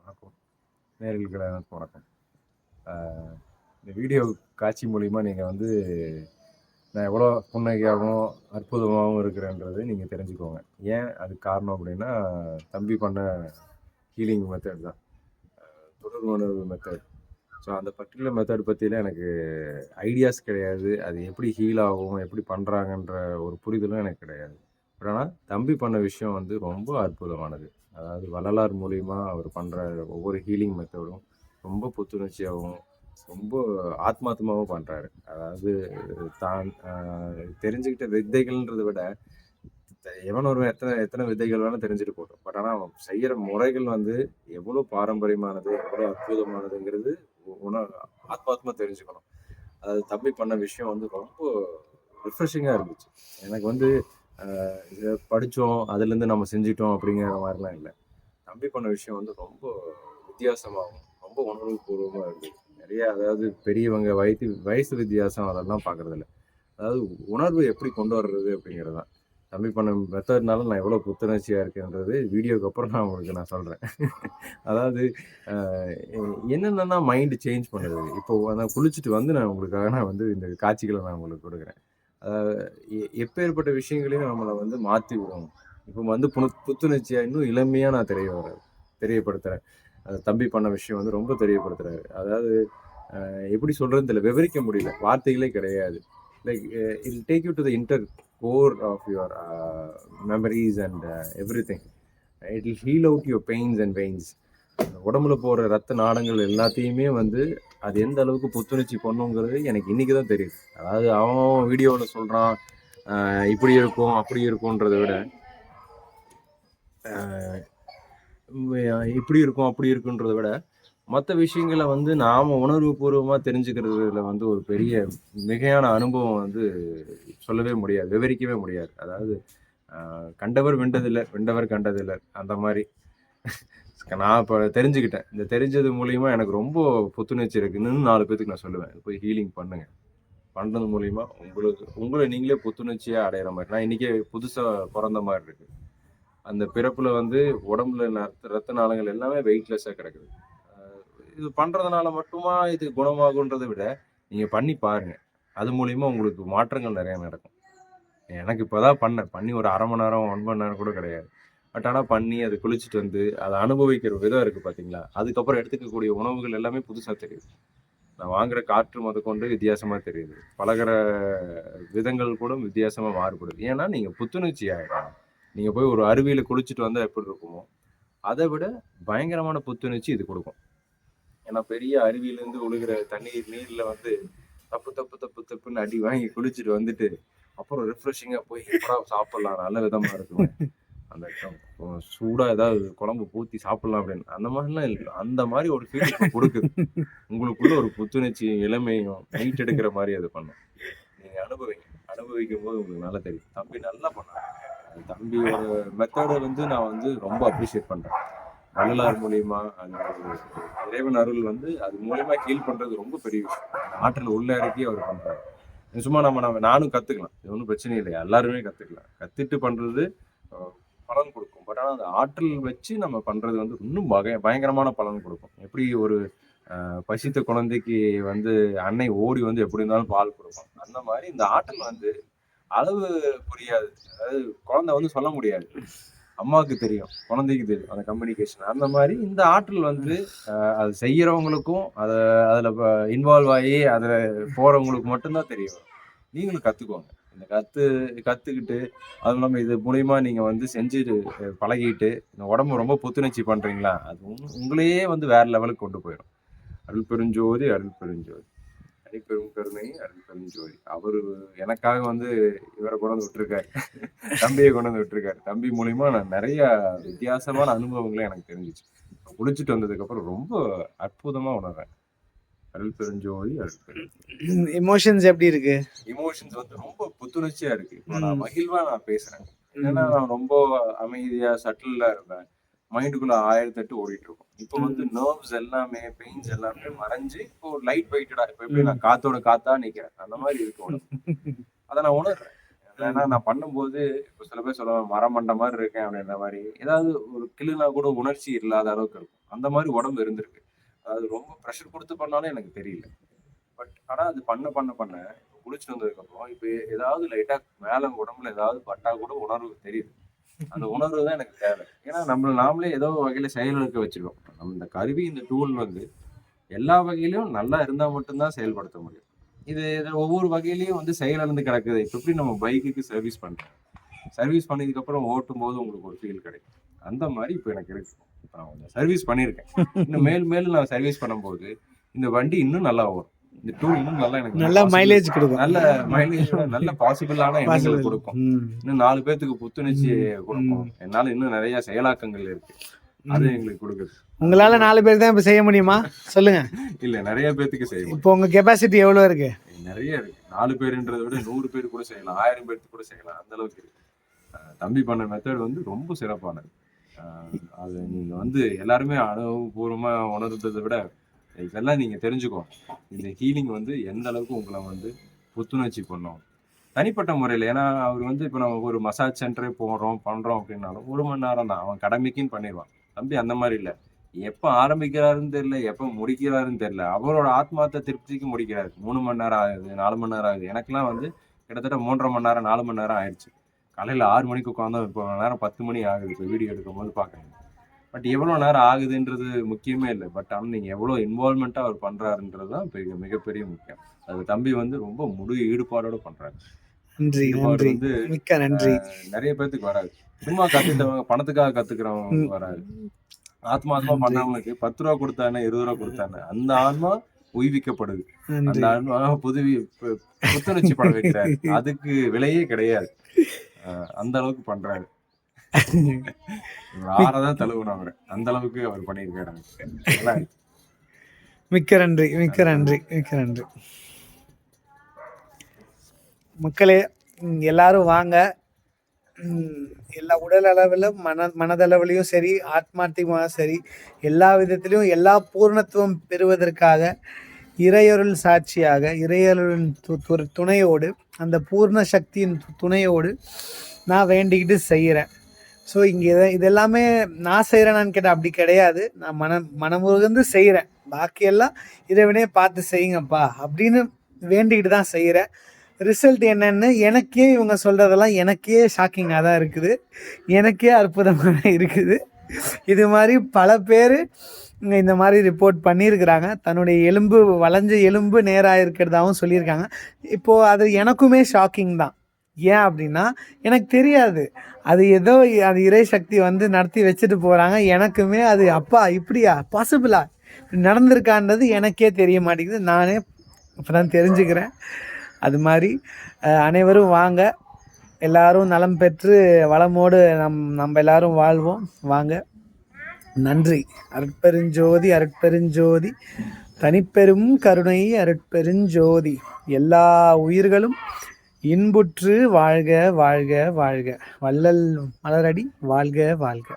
வணக்கம். நேயர்களுக்கு அனைவருக்கும் வணக்கம். இந்த வீடியோ காட்சி மூலிமா நீங்கள் வந்து நான் எவ்வளோ புன்னகையாகவும் அற்புதமாகவும் இருக்கிறேன்றது நீங்கள் தெரிஞ்சுக்கோங்க. ஏன் அதுக்கு காரணம் அப்படின்னா, தம்பி பண்ண ஹீலிங் மெத்தட் தான். தொடர் உணர்வு மெத்தட். ஸோ அந்த பர்டிகுலர் மெத்தட் பற்றிலாம் எனக்கு ஐடியாஸ் கிடையாது. அது எப்படி ஹீல் ஆகும், எப்படி பண்ணுறாங்கன்ற ஒரு புரிதலும் எனக்கு கிடையாது. பட் ஆனால் தம்பி பண்ண விஷயம் வந்து ரொம்ப அற்புதமானது. அதாவது வள்ளலார் மூலியமா அவர் பண்ணுற ஒவ்வொரு ஹீலிங் மெத்தடும் ரொம்ப புத்துணர்ச்சியாகவும் ரொம்ப ஆத்மார்த்தமாகவும் பண்ணுறாரு. அதாவது தான் தெரிஞ்சுக்கிட்ட வித்தைகள்ன்றதை விட எவன் ஒருவன் எத்தனை எத்தனை வித்தைகள் வேணாலும் தெரிஞ்சுட்டு போட்டோம். பட் ஆனால் அவன் செய்கிற முறைகள் வந்து எவ்வளோ பாரம்பரியமானது, எவ்வளோ அற்புதமானதுங்கிறது ஆத்மார்த்தமாக தெரிஞ்சுக்கணும். அதாவது தம்பி பண்ண விஷயம் வந்து ரொம்ப ரிஃப்ரெஷிங்காக இருந்துச்சு. எனக்கு வந்து இதை படித்தோம், அதுலேருந்து நம்ம செஞ்சிட்டோம் அப்படிங்கிற மாதிரிலாம் இல்லை. தம்பி பண்ண விஷயம் வந்து ரொம்ப வித்தியாசமாகவும் ரொம்ப உணர்வுபூர்வமாக இருந்துச்சு. நிறைய அதாவது பெரியவங்க வயசு வித்தியாசம் அதெல்லாம் பார்க்குறதில்ல. அதாவது உணர்வு எப்படி கொண்டு வர்றது அப்படிங்கிறது தான். தம்பி பண்ண மெத்தட்னால நான் எவ்வளோ புத்துணர்ச்சியாக இருக்கேன்றது வீடியோக்கு அப்புறம் நான் உங்களுக்கு நான் சொல்கிறேன். அதாவது என்னென்னா மைண்டு சேஞ்ச் பண்ணுறது. இப்போ நான் குளிச்சுட்டு வந்து நான் உங்களுக்காக நான் வந்து இந்த காட்சிகளை நான் உங்களுக்கு கொடுக்குறேன். எப்பேற்பட்ட விஷயங்களையும் நம்மளை வந்து மாற்றி விடும். இப்போ வந்து புத்துணர்ச்சியாக இன்னும் இளமையாக நான் தெரியப்படுத்துகிறேன். தம்பி பண்ண விஷயம் வந்து ரொம்ப தெரியப்படுத்துகிறாரு. அதாவது எப்படி சொல்கிறதுன்னு தெரியல, விவரிக்க முடியல, வார்த்தைகளே கிடையாது. Like it take you to the inter core of your memories and everything. It will heal out your pains and veins. உடம்புல போகிற ரத்த நாடங்கள் எல்லாத்தையுமே வந்து அது எந்த அளவுக்கு புத்துணர்ச்சி பண்ணுங்கிறது எனக்கு இன்னைக்கு தான் தெரியுது. அதாவது அவன் வீடியோவில் சொல்கிறான் இப்படி இருக்கும் அப்படி இருக்கும்ன்றதை விட இப்படி இருக்கும் அப்படி இருக்குன்றதை விட மற்ற விஷயங்களை வந்து நாம் உணர்வு பூர்வமாக தெரிஞ்சுக்கிறதுல வந்து ஒரு பெரிய மிகையான அனுபவம் வந்து சொல்லவே முடியாது, விவரிக்கவே முடியாது. அதாவது கண்டவர் வென்றதில்லை, வென்றவர் கண்டதில்லை, அந்த மாதிரி நான் இப்போ தெரிஞ்சுக்கிட்டேன். இந்த தெரிஞ்சது மூலியமா எனக்கு ரொம்ப புத்துணர்ச்சி இருக்குன்னு 4 பேத்துக்கு நான் சொல்லுவேன். போய் ஹீலிங் பண்ணுங்க. பண்ணுறது மூலியமா உங்களை நீங்களே புத்துணர்ச்சியாக அடையிற மாதிரி. நான் இன்னைக்கே புதுசாக பிறந்த மாதிரி இருக்கு. அந்த பிறப்புல வந்து உடம்புல ரத்த நாளங்கள் எல்லாமே வெயிட்லெஸ்ஸாக கிடக்குது. இது பண்ணுறதுனால மட்டுமா இது குணமாகுன்றதை விட நீங்கள் பண்ணி பாருங்க. அது மூலியமா உங்களுக்கு மாற்றங்கள் நிறையா நடக்கும். எனக்கு இப்போதான் பண்ணி ஒரு 1/2 மணி நேரம் 1 மணி நேரம் கூட கிடையாது. பட் ஆனால் பண்ணி அதை குளிச்சுட்டு வந்து அதை அனுபவிக்கிற விதம் இருக்குது பார்த்தீங்களா, அதுக்கப்புறம் எடுத்துக்கக்கூடிய உணவுகள் எல்லாமே புதுசாக தெரியுது. நான் வாங்குற காற்று முதற்கொண்டு வித்தியாசமாக தெரியுது. பழகிற விதங்கள் கூட வித்தியாசமாக மாறுபடுது. ஏன்னா நீங்கள் புத்துணர்ச்சி ஆகிடும். நீங்கள் போய் ஒரு அருவியில் குளிச்சுட்டு வந்தால் எப்படி இருக்குமோ அதை விட பயங்கரமான புத்துணர்ச்சி இது கொடுக்கும். ஏன்னா பெரிய அருவியிலேருந்து ஒழுகிற நீரில் வந்து தப்பு தப்பு தப்பு தப்புன்னு அடி வாங்கி குளிச்சுட்டு வந்துட்டு அப்புறம் ரிஃப்ரெஷிங்காக போய் எப்படா சாப்பிட்லாம், நல்ல விதமாக இருக்கும், அந்த சூடாக ஏதாவது குழம்பு ஊற்றி சாப்பிட்லாம் அப்படின்னு அந்த மாதிரிலாம் இல்லை. அந்த மாதிரி ஒரு ஃபீல் கொடுக்குது. உங்களுக்குள்ள ஒரு புத்துணர்ச்சி இளமையும் நைட் எடுக்கிற மாதிரி அது பண்ணும். நீங்கள் அனுபவிக்கும் போது உங்களுக்கு நல்லா தெரியும். தம்பி நல்லா பண்ணாங்க. தம்பியோட மெத்தடை வந்து நான் வந்து ரொம்ப அப்ரிஷியேட் பண்ணுறேன். வள்ளலார் மூலியமா அந்த இறைவன் அருள் வந்து அது மூலியமா ஹீல் பண்றது ரொம்ப பெரிய விஷயம். ஆற்றல் உள்ள இறக்கி அவர் பண்றாரு. சும்மா நானும் கத்துக்கலாம், இது ஒன்றும் பிரச்சனை இல்லை, எல்லாருமே கத்துக்கலாம். கத்துட்டு பண்றது பலன் கொடுக்கும். பட் ஆனால் அந்த ஆற்றல் வச்சு நம்ம பண்றது வந்து இன்னும் பயங்கரமான பலன் கொடுக்கும். எப்படி ஒரு பசித்த குழந்தைக்கு வந்து அன்னை ஓடி வந்து எப்படி இருந்தாலும் பால் கொடுக்கும், அந்த மாதிரி இந்த ஆற்றல் வந்து அளவு புரியாது. அதாவது குழந்தை வந்து சொல்ல முடியாது, அம்மாவுக்கு தெரியும், குழந்தைக்கு தெரியும் அந்த கம்யூனிகேஷன். அந்த மாதிரி இந்த ஆற்றல் வந்து அது செய்யறவங்களுக்கும் அதுல இன்வால்வ் ஆகி அதுல போறவங்களுக்கு மட்டும்தான் தெரியும். நீங்களும் கத்துக்கோங்க. இந்த கத்துக்கிட்டு அதுவும் இல்லாமல் இது மூலியமா நீங்க வந்து செஞ்சுட்டு பழகிட்டு இந்த உடம்பு ரொம்ப புத்துணர்ச்சி பண்றீங்களா, அது உங்களையே வந்து வேற லெவலுக்கு கொண்டு போயிடும். அருள் பெருஞ்சோதி அருள் பெருஞ்சோதி பெரும் கருணை அருள் பெருஞ்சோதி. அவரு எனக்காக வந்து இவரை கொண்டு வந்து விட்டுருக்காரு, தம்பியை கொண்டு வந்து விட்டுருக்காரு. தம்பி மூலியமா நான் நிறைய வித்தியாசமான அனுபவங்களே எனக்கு தெரிஞ்சிச்சு. குளிச்சுட்டு வந்ததுக்கு அப்புறம் ரொம்ப அற்புதமா உணர்றேன். அருள் பெருஞ்சோதி அருள் பெருஞ்சோதி. எமோஷன்ஸ் எப்படி இருக்கு? எமோஷன்ஸ் வந்து ரொம்ப புத்துணர்ச்சியா இருக்கு. இப்போ நான் மகிழ்வா நான் பேசுறேன். ஏன்னா நான் ரொம்ப அமைதியா சட்டிலா இருப்பேன். மைண்டுக்குள்ள 1008 ஓடிட்டு இருக்கும். இப்போ வந்து நர்வ்ஸ் எல்லாமே பெயின்ஸ் எல்லாமே மறைஞ்சு இப்போ லைட் வெயிட்டடா, இப்போ எப்படி நான் காத்தா நிக்கிறேன் அந்த மாதிரி இருக்கு. அதை நான் உணர்றேன். ஏன்னா நான் பண்ணும்போது இப்போ சில பேர் சொல்லுவாங்க மரமண்ட மாதிரி இருக்கேன் அப்படின்ற மாதிரி. ஏதாவது ஒரு கிள்ளுனா கூட உணர்ச்சி இல்லாத அளவுக்கு இருக்கும். அந்த மாதிரி உடம்பு இருந்திருக்கு. அதாவது ரொம்ப ப்ரெஷர் குடுத்து பண்ணாலும் எனக்கு தெரியல. ஆனா அது பண்ண இப்ப குளிச்சுட்டு வந்ததுக்கப்புறம், இப்ப ஏதாவது லைட்டா மேல உடம்புல ஏதாவது பட்டா கூட உணர்வு தெரியுது. அந்த உணர்வு தான் எனக்கு தேவை. ஏன்னா நம்மள நாமளே ஏதோ ஒரு வகையில செயலிழக்க வச்சுருக்கோம். நம்ம இந்த கருவி, இந்த டூல் வந்து எல்லா வகையிலயும் நல்லா இருந்தா மட்டும் தான் செயல்படுத்த முடியும். இதுல ஒவ்வொரு வகையிலயும் வந்து செயலிழந்து கிடக்குது. இப்ப எப்படி நம்ம பைக்குக்கு சர்வீஸ் பண்றோம். சர்வீஸ் பண்ணதுக்கப்புறம் ஓட்டும்போது உங்களுக்கு ஒரு ஃபீல் கிடைக்கும். அந்த மாரி இப்ப எனக்கு இருக்கு. இப்ப நான் கொஞ்சம் சர்வீஸ் பண்ணியிருக்கேன். இன்னும் மேலும் நான் சர்வீஸ் பண்ணும்போது, இந்த வண்டி இன்னும் நல்லா ஓடும். இந்த டூல் இன்னும் நல்லா எனக்கு நல்ல மைலேஜ் கொடுக்கும். நல்ல மைலேஜ் நல்ல பாசிபிளான எண்ணங்கள கொடுக்கும். இன்னும் 4 பேத்துக்கு புத்துணர்ச்சி கொடுக்கும். என்னால இன்னும் நெறைய செயலாக்கங்கள் இருக்கு. அது எங்களுக்கு கொடுக்குது. உங்களால 4 பேர் தான் இப்ப செய்ய முடியுமா? சொல்லுங்க. இல்ல நெறைய பேத்துக்கு செய்ய முடியும். இப்போ உங்க கெபாசிட்டி எவ்வளவு இருக்கு? நெறைய இருக்கு. 4 பேருன்றத விட 100 பேர் கூட செய்யலாம். 1000 பேருக்கு கூட செய்யலாம். அந்த அளவுக்கு இருக்கு. தம்பி பண்ண மெத்தட் வந்து ரொம்ப சிறப்பானது. அது நீங்க வந்து எல்லாருமே அனுபவபூர்வமா உணர்ந்ததை விட இதெல்லாம் நீங்க தெரிஞ்சுக்கோங்க. இந்த ஹீலிங் வந்து எந்த அளவுக்கு உங்களை வந்து புத்துணர்ச்சி பண்ணும். தனிப்பட்ட முறையில. ஏன்னா அவர் வந்து இப்ப நம்ம ஒரு மசாஜ் சென்டரே பண்றோம் அப்படின்னாலும் 1 மணி நேரம் தான். அவன் கடமைக்குன்னு பண்ணிருவான். தம்பி அந்த மாதிரி இல்ல. எப்ப ஆரம்பிக்கிறாருன்னு தெரியல, எப்ப முடிக்கிறாருன்னு தெரியல. அவரோட ஆத்மார்த்த திருப்திக்கு முடிக்கிறாரு. 3 மணி நேரம் ஆகுது, 4 மணி நேரம் ஆகுது. எனக்கெல்லாம் வந்து கிட்டத்தட்ட 3 1/2 மணி நேரம், 4 மணி நேரம் ஆயிடுச்சு. காலையில 6 மணிக்கு உட்கார்ந்தோம். இப்போ நேரம் 10 மணி ஆகுது. இப்போ வீடியோ எடுக்கும்போது பார்க்குறேன். பட் எவ்வளோ நேரம் ஆகுதுன்றது முக்கியமே இல்ல. பட் ஆனா நீங்க எவ்வளோ இன்வால்வ்மென்ட்டா அவர் பண்றாருன்றது தான் மிகப்பெரிய முக்கியம். அது தம்பி வந்து ரொம்ப முழு ஈடுபாடோட பண்றாரு. நன்றி, ஈடுபாடு நன்றி. வந்து மிக்க நன்றி. நெறைய பேத்துக்கு வராது. சும்மா கத்துட்டவங்க, பணத்துக்காக கத்துக்கிறவங்க வராது. ஆத்மார்த்தமா நன்றி. பண்றவங்களுக்கு ரூ. 10 குடுத்தானே, ரூ. 20 குடுத்தானே, அந்த ஆன்மா உய்விக்கப்படுது. அந்த நன்றி. ஆன்மா புத்துணர்ச்சி பட வைக்கிறாரு. அதுக்கு விலையே கிடையாது. அந்த அளவுக்கு பண்றாரு. ஆறதான் தழுவணும் அவரை. அந்த அளவுக்கு அவர் பண்ணியிருக்காரு. நல்லா இருக்கு. மிக்க நன்றி, மிக்க நன்றி, மிக்க நன்றி. மக்களே எல்லாரும் வாங்க. எல்லா உடல் அளவிலும் மனதளவிலையும் சரி, ஆத்மார்த்திகமாக சரி, எல்லா விதத்திலையும் எல்லா பூர்ணத்துவம் பெறுவதற்காக இறையருள் சாட்சியாக, இறையருளின் துணையோடு, அந்த பூர்ண சக்தியின் துணையோடு நான் வேண்டிக்கிட்டு செய்கிறேன். ஸோ இங்கே இதெல்லாமே நான் செய்கிறேனான்னு கேட்டால் அப்படி கிடையாது. நான் மனமுருகந்து செய்கிறேன். பாக்கியெல்லாம் இறைவனே பார்த்து செய்யுங்கப்பா அப்படின்னு வேண்டிக்கிட்டு தான் செய்கிறேன். ரிசல்ட் என்னன்னு எனக்கே இவங்க சொல்கிறதெல்லாம் எனக்கே ஷாக்கிங்காக தான் இருக்குது. எனக்கே அற்புதமாக இருக்குது. இது மாதிரி பல பேர் இந்த மாதிரி ரிப்போர்ட் பண்ணியிருக்கிறாங்க. தன்னுடைய எலும்பு வளைஞ்ச எலும்பு நேராக இருக்கிறதாகவும் சொல்லியிருக்காங்க. இப்போது அது எனக்குமே ஷாக்கிங் தான். ஏன் அப்படின்னா எனக்கு தெரியாது. அது ஏதோ அது இறை சக்தி வந்து நடத்தி வச்சுட்டு போகிறாங்க. எனக்குமே அது அப்பா இப்படியா பாசிபிளா நடந்திருக்கான்றது எனக்கே தெரிய மாட்டேங்குது. நானே இப்போ தான் தெரிஞ்சுக்கிறேன். அது மாதிரி அனைவரும் வாங்க. எல்லாரும் நலம் பெற்று வளமோடு நம்ம எல்லாரும் வாழ்வோம். வாங்க. நன்றி. அருட்பெருஞ்சோதி, அருட்பெருஞ்சோதி, தனிப்பெரும் கருணை அருட்பெருஞ்சோதி. எல்லா உயிர்களும் இன்புற்று வாழ்க வாழ்க வாழ்க. வள்ளல் மலரடி வாழ்க வாழ்க.